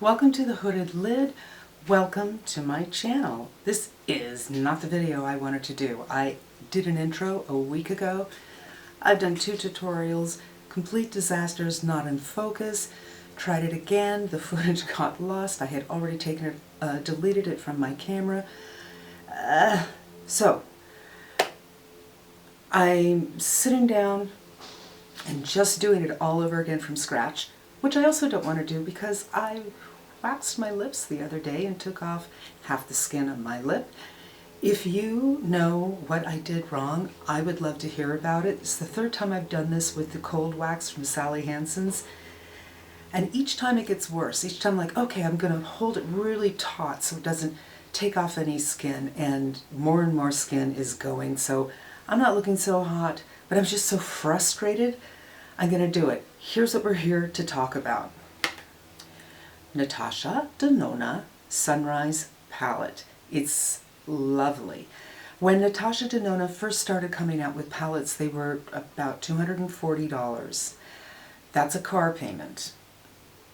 Welcome to the Hooded Lid. Welcome to my channel. This is not the video I wanted to do. I did an intro a week ago. I've done 2 tutorials, complete disasters, not in focus. Tried it again, the footage got lost. I had already taken it, deleted it from my camera. So, I'm sitting down and just doing it all over again from scratch, which I also don't want to do because I waxed my lips the other day and took off half the skin of my lip. If you know what I did wrong, I would love to hear about it. It's the 3rd time I've done this with the cold wax from Sally Hansen's. And each time it gets worse. Each time I'm like, okay, I'm going to hold it really taut so it doesn't take off any skin, and more skin is going. So I'm not looking so hot, but I'm just so frustrated. I'm going to do it. Here's what we're here to talk about. Natasha Denona Sunrise Palette. It's lovely. When Natasha Denona first started coming out with palettes, they were about $240. That's a car payment.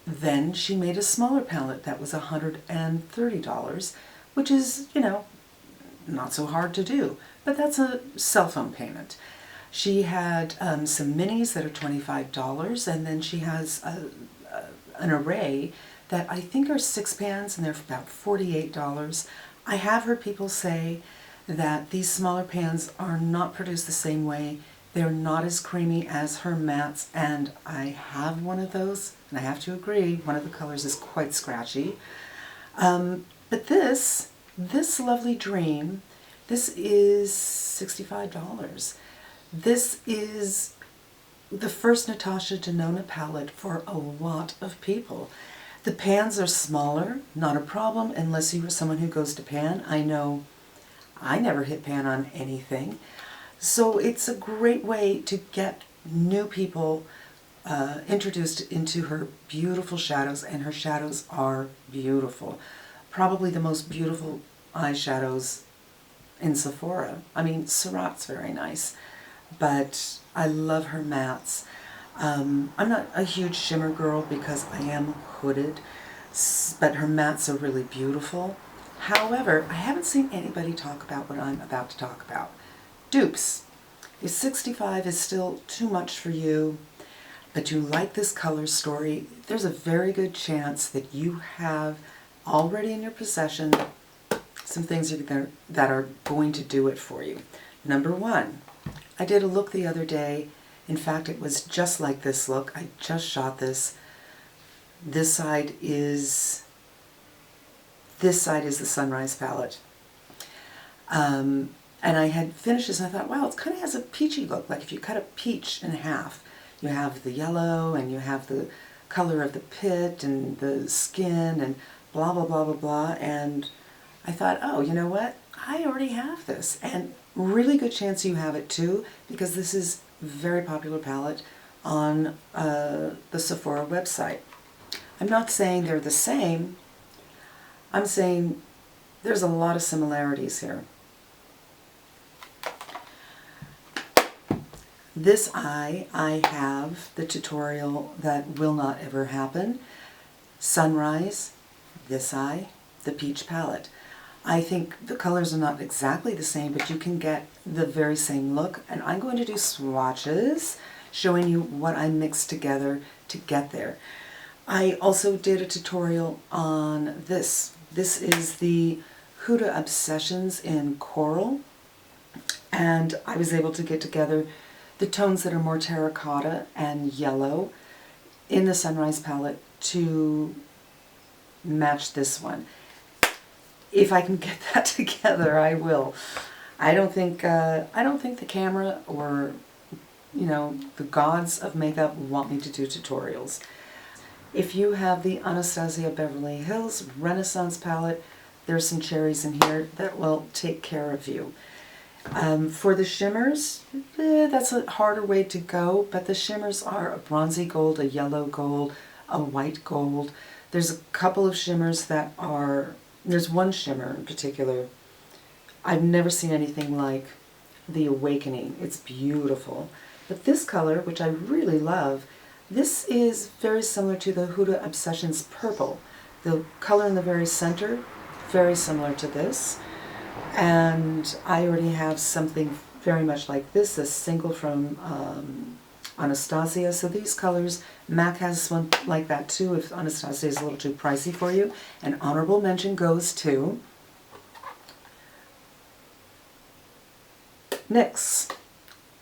Then she made a smaller palette that was $130, which is, you know, not so hard to do, but that's a cell phone payment. She had some minis that are $25, and then she has an array that I think are 6 pans, and they're about $48. I have heard people say that these smaller pans are not produced the same way. They're not as creamy as her mattes, and I have one of those, and I have to agree, one of the colors is quite scratchy. But this lovely dream, this is $65. This is the first Natasha Denona palette for a lot of people. The pans are smaller, not a problem unless you were someone who goes to pan. I know I never hit pan on anything. So it's a great way to get new people introduced into her beautiful shadows, and her shadows are beautiful. Probably the most beautiful eyeshadows in Sephora. I mean, Surratt's very nice, but I love her mattes. I'm not a huge shimmer girl because I am hooded, but her mattes are really beautiful. However, I haven't seen anybody talk about what I'm about to talk about. Dupes. If 65 is still too much for you, but you like this color story, there's a very good chance that you have already in your possession some things that are going to do it for you. Number 1, I did a look the other day. In fact, it was just like this look. I just shot this. This side is the Sunrise palette. And I had finished this and I thought, wow, it kind of has a peachy look. Like if you cut a peach in half, you have the yellow and you have the color of the pit and the skin and blah, blah, blah, blah, blah. And I thought, oh, you know what? I already have this. And really good chance you have it too, because this is a very popular palette on the Sephora website. I'm not saying they're the same. I'm saying there's a lot of similarities here. This eye, I have the tutorial that will not ever happen. Sunrise, this eye, the peach palette. I think the colors are not exactly the same, but you can get the very same look. And I'm going to do swatches showing you what I mixed together to get there. I also did a tutorial on this. This is the Huda Obsessions in Coral. And I was able to get together the tones that are more terracotta and yellow in the Sunrise palette to match this one. If I can get that together, I will. I don't think the camera or, you know, the gods of makeup want me to do tutorials. If you have the Anastasia Beverly Hills Renaissance palette, there's some cherries in here that will take care of you. For the shimmers, that's a harder way to go, but the shimmers are a bronzy gold, a yellow gold, a white gold. There's a couple of shimmers that are, there's one shimmer in particular, I've never seen anything like the Awakening. It's beautiful. But this color, which I really love, this is very similar to the Huda Obsessions Purple. The color in the very center, very similar to this. And I already have something very much like this, a single from Anastasia. So these colors, MAC has one like that too, if Anastasia is a little too pricey for you. An honorable mention goes to NYX.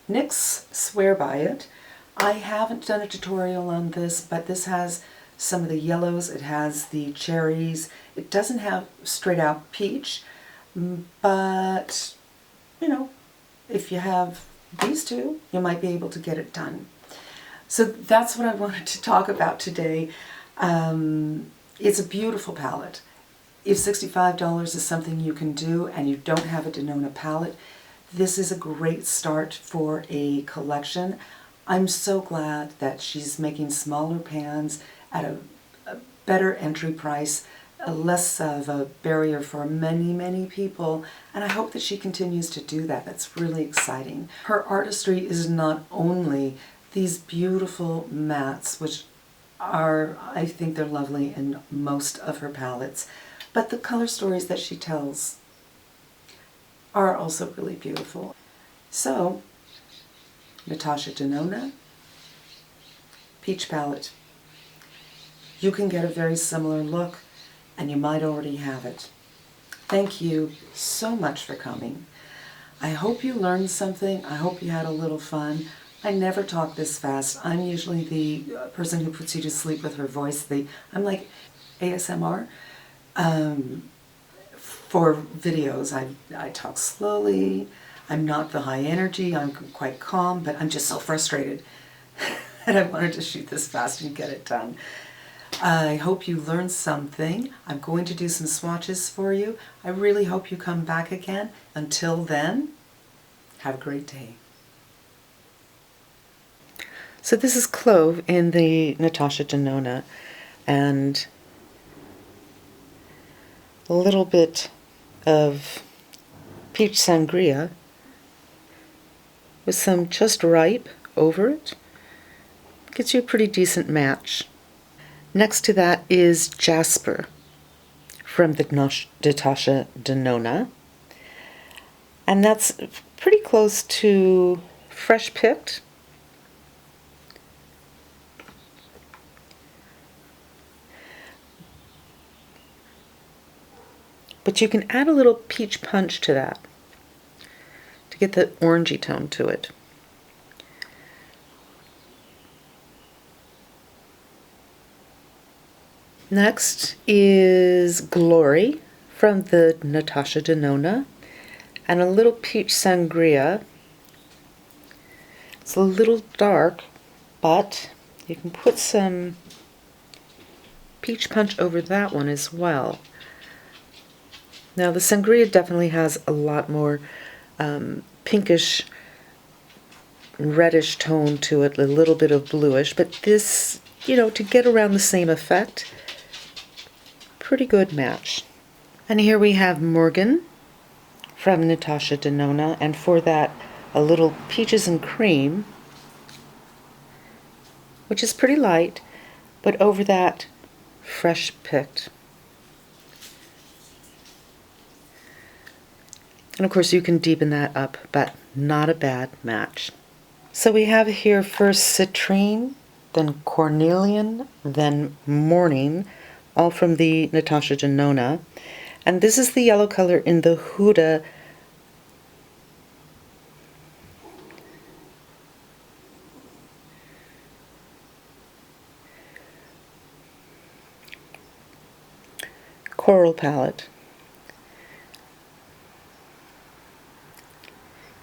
NYX, swear by it. I haven't done a tutorial on this, but this has some of the yellows, it has the cherries. It doesn't have straight out peach, but you know, if you have these two, you might be able to get it done. So that's what I wanted to talk about today. It's a beautiful palette. If $65 is something you can do and you don't have a Denona palette, this is a great start for a collection. I'm so glad that she's making smaller pans at a better entry price, less of a barrier for many, many people, and I hope that she continues to do that. That's really exciting. Her artistry is not only these beautiful mattes, which are, I think they're lovely in most of her palettes, but the color stories that she tells are also really beautiful. So, Natasha Denona, Peach Palette. You can get a very similar look, and you might already have it. Thank you so much for coming. I hope you learned something. I hope you had a little fun. I never talk this fast. I'm usually the person who puts you to sleep with her voice. I'm like ASMR. For videos, I talk slowly. I'm not the high energy. I'm quite calm, but I'm just so frustrated. And I wanted to shoot this fast and get it done. I hope you learned something. I'm going to do some swatches for you. I really hope you come back again. Until then, have a great day. So this is Clove in the Natasha Denona, and a little bit of peach sangria with some just ripe over it. Gets you a pretty decent match. Next to that is Jasper from the Natasha Denona, and that's pretty close to Fresh Picked. But you can add a little peach punch to that to get the orangey tone to it. Next is Glory from the Natasha Denona, and a little peach sangria. It's a little dark, but you can put some peach punch over that one as well. Now the sangria definitely has a lot more pinkish, reddish tone to it, a little bit of bluish, but this, you know, to get around the same effect, pretty good match. And here we have Morgan from Natasha Denona, and for that a little peaches and cream, which is pretty light, but over that Fresh Picked. And of course you can deepen that up, but not a bad match. So we have here first Citrine, then Cornelian, then Morning, all from the Natasha Denona. And this is the yellow color in the Huda Coral palette.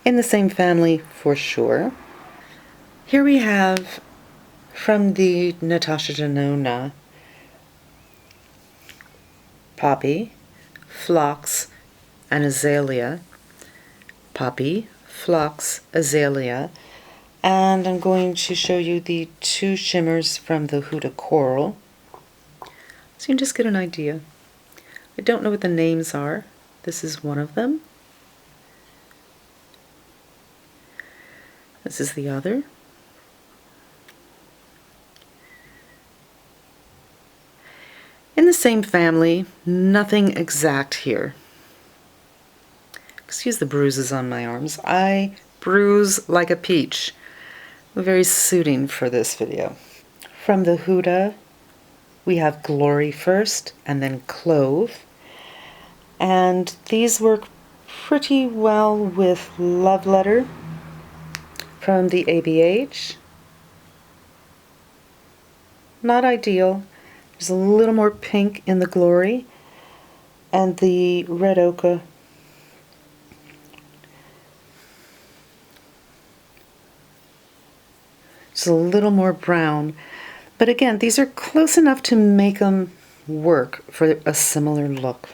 In the same family for sure. Here we have from the Natasha Denona Poppy, Phlox, and Azalea. Poppy, Phlox, Azalea, and I'm going to show you the two shimmers from the Huda Coral, so you can just get an idea. I don't know what the names are. This is one of them. This is the other. In the same family, nothing exact here. Excuse the bruises on my arms. I bruise like a peach. Very suiting for this video. From the Huda, we have Glory first, and then Clove. And these work pretty well with Love Letter from the ABH. Not ideal. There's a little more pink in the Glory, and the Red Ochre just a little more brown. But again, these are close enough to make them work for a similar look.